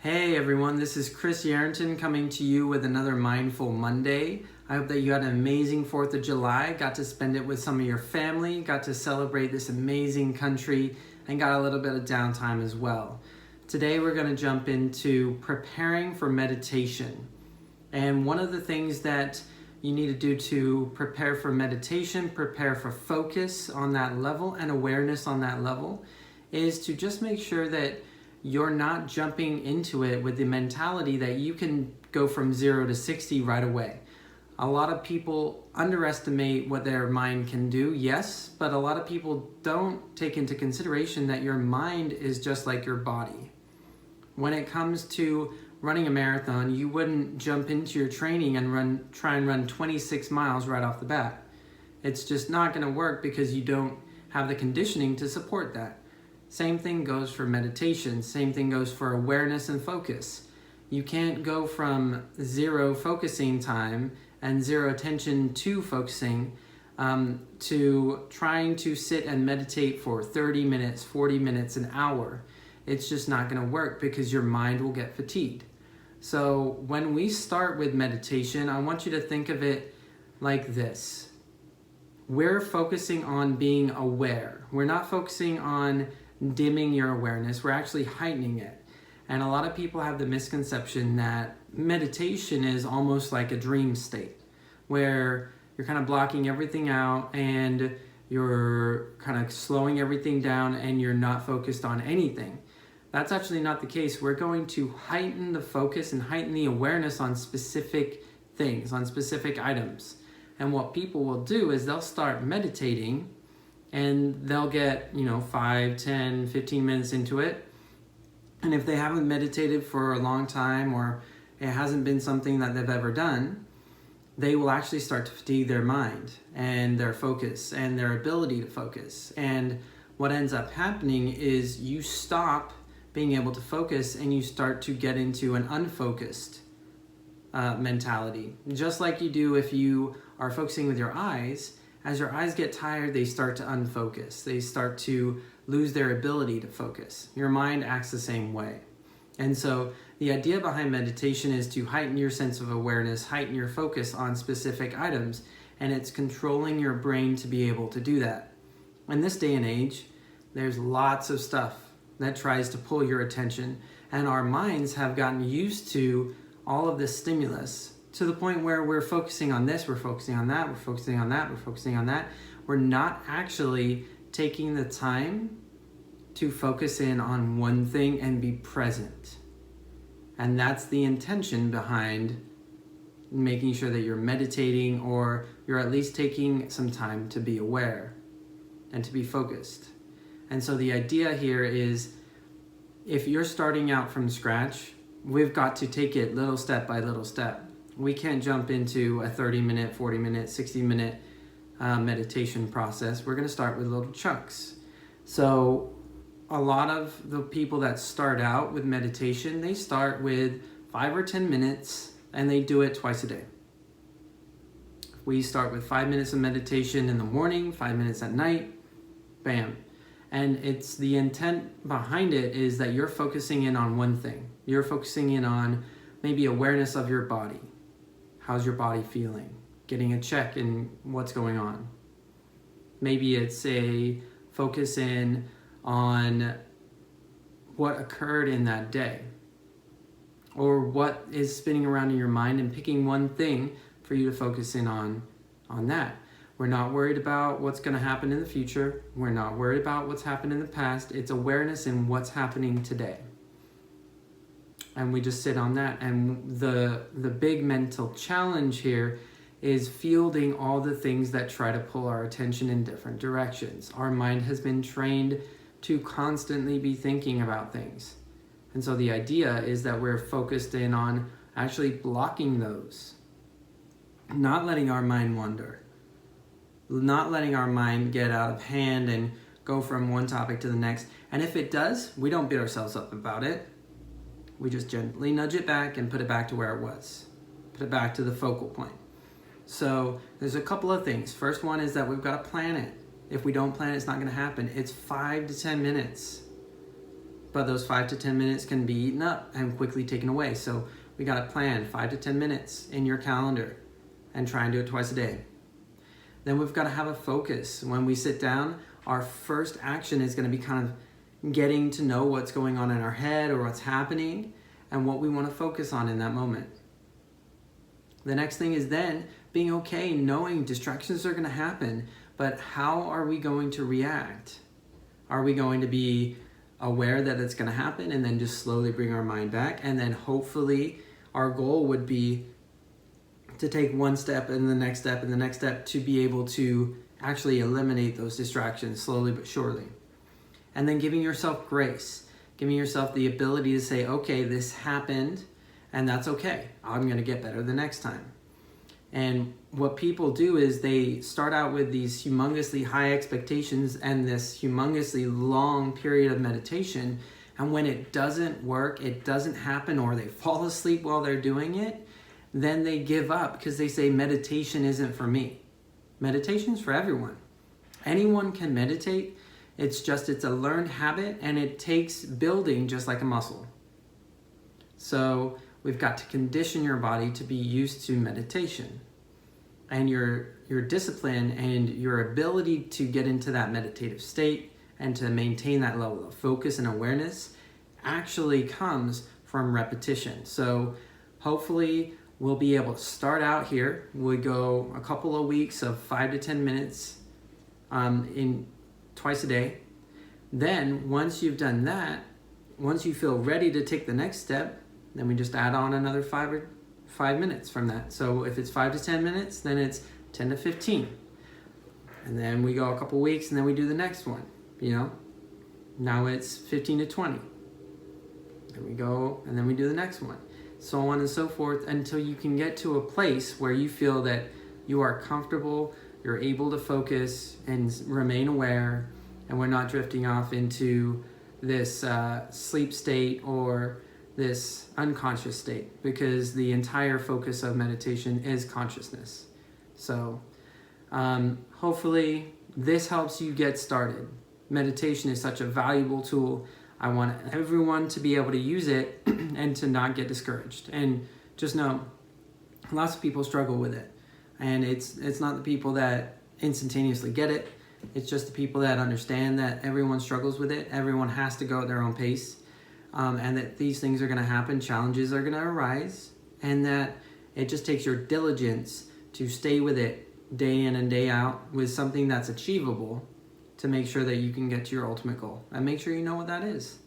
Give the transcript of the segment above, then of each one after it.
Hey everyone, this is Chris Yarrington coming to you with another Mindful Monday. I hope that you had an amazing 4th of July, got to spend it with some of your family, got to celebrate this amazing country, and got a little bit of downtime as well. Today we're going to jump into preparing for meditation. And one of the things that you need to do to prepare for meditation, prepare for focus on that level and awareness on that level, is to just make sure that you're not jumping into it with the mentality that you can go from 0 to 60 right away. A lot of people underestimate what their mind can do, yes, but a lot of people don't take into consideration that your mind is just like your body. When it comes to running a marathon, you wouldn't jump into your training and try and run 26 miles right off the bat. It's just not going to work because you don't have the conditioning to support that. Same thing goes for meditation. Same thing goes for awareness and focus. You can't go from 0 focusing time and 0 attention to focusing to trying to sit and meditate for 30 minutes, 40 minutes, an hour. It's just not going to work because your mind will get fatigued. So when we start with meditation, I want you to think of it like this. We're focusing on being aware. We're not focusing on dimming your awareness, we're actually heightening it. And a lot of people have the misconception that meditation is almost like a dream state where you're kind of blocking everything out and you're kind of slowing everything down and you're not focused on anything. That's actually not the case. We're going to heighten the focus and heighten the awareness on specific things, on specific items. And what people will do is they'll start meditating and they'll get 5, 10, 15 minutes into it, and if they haven't meditated for a long time or it hasn't been something that they've ever done, they will actually start to fatigue their mind and their focus and their ability to focus. And what ends up happening is you stop being able to focus and you start to get into an unfocused mentality, just like you do if you are focusing with your eyes. As your eyes get tired, they start to unfocus. They start to lose their ability to focus. Your mind acts the same way. And so the idea behind meditation is to heighten your sense of awareness, heighten your focus on specific items, and it's controlling your brain to be able to do that. In this day and age, there's lots of stuff that tries to pull your attention, and our minds have gotten used to all of this stimulus to the point where we're focusing on this, we're focusing on that, we're focusing on that, we're focusing on that. We're not actually taking the time to focus in on one thing and be present. And that's the intention behind making sure that you're meditating or you're at least taking some time to be aware and to be focused. And so the idea here is if you're starting out from scratch, we've got to take it little step by little step. We can't jump into a 30-minute, 40-minute, 60-minute meditation process. We're going to start with little chunks. So a lot of the people that start out with meditation, they start with 5 or 10 minutes and they do it twice a day. We start with 5 minutes of meditation in the morning, 5 minutes at night, bam. And it's the intent behind it is that you're focusing in on one thing. You're focusing in on maybe awareness of your body. How's your body feeling? Getting a check in what's going on. Maybe it's a focus in on what occurred in that day or what is spinning around in your mind and picking one thing for you to focus in on that. We're not worried about what's going to happen in the future. We're not worried about what's happened in the past. It's awareness in what's happening today. And we just sit on that. And the big mental challenge here is fielding all the things that try to pull our attention in different directions. Our mind has been trained to constantly be thinking about things. And so the idea is that we're focused in on actually blocking those, not letting our mind wander, not letting our mind get out of hand and go from one topic to the next. And if it does, we don't beat ourselves up about it. We just gently nudge it back and put it back to where it was. Put it back to the focal point. So there's a couple of things. First one is that we've got to plan it. If we don't plan it, it's not going to happen. It's 5 to 10 minutes. but those 5 to 10 minutes can be eaten up and quickly taken away. So we got to plan 5 to 10 minutes in your calendar and try and do it twice a day. Then we've got to have a focus. When we sit down, our first action is going to be kind of getting to know what's going on in our head or what's happening and what we want to focus on in that moment. The next thing is then being okay, knowing distractions are going to happen, but how are we going to react? Are we going to be aware that it's going to happen and then just slowly bring our mind back? And then hopefully our goal would be to take one step and the next step and the next step to be able to actually eliminate those distractions slowly but surely. And then giving yourself grace, giving yourself the ability to say, okay, this happened and that's okay. I'm going to get better the next time. And what people do is they start out with these humongously high expectations and this humongously long period of meditation. And when it doesn't work, it doesn't happen, or they fall asleep while they're doing it, then they give up because they say meditation isn't for me. Meditation's for everyone. Anyone can meditate. It's a learned habit, and it takes building just like a muscle. So we've got to condition your body to be used to meditation. And your discipline and your ability to get into that meditative state and to maintain that level of focus and awareness actually comes from repetition. So hopefully we'll be able to start out here. We go a couple of weeks of 5 to 10 minutes in twice a day. Then once you've done that, once you feel ready to take the next step, then we just add on another 5 minutes from that. So if it's 5 to 10 minutes, then it's 10 to 15. And then we go a couple weeks and then we do the next one, Now it's 15 to 20. Then we go and then we do the next one. So on and so forth until you can get to a place where you feel that you are comfortable, you're able to focus and remain aware, and we're not drifting off into this sleep state or this unconscious state, because the entire focus of meditation is consciousness. So hopefully this helps you get started. Meditation is such a valuable tool. I want everyone to be able to use it and to not get discouraged. And just know, lots of people struggle with it. And it's not the people that instantaneously get it. It's just the people that understand that everyone struggles with it. Everyone has to go at their own pace. And that these things are going to happen, challenges are going to arise, and that it just takes your diligence to stay with it day in and day out with something that's achievable to make sure that you can get to your ultimate goal. And make sure you know what that is.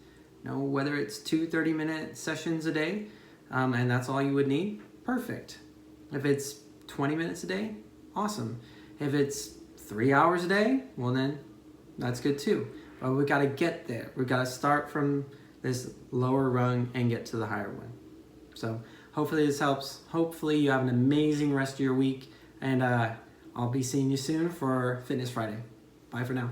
Whether it's 2 30-minute sessions a day, and that's all you would need, perfect. If it's 20 minutes a day, awesome. If it's 3 hours a day, well then, that's good too. But we got to get there. We got to start from this lower rung and get to the higher one. So hopefully this helps. Hopefully you have an amazing rest of your week, and I'll be seeing you soon for Fitness Friday. Bye for now.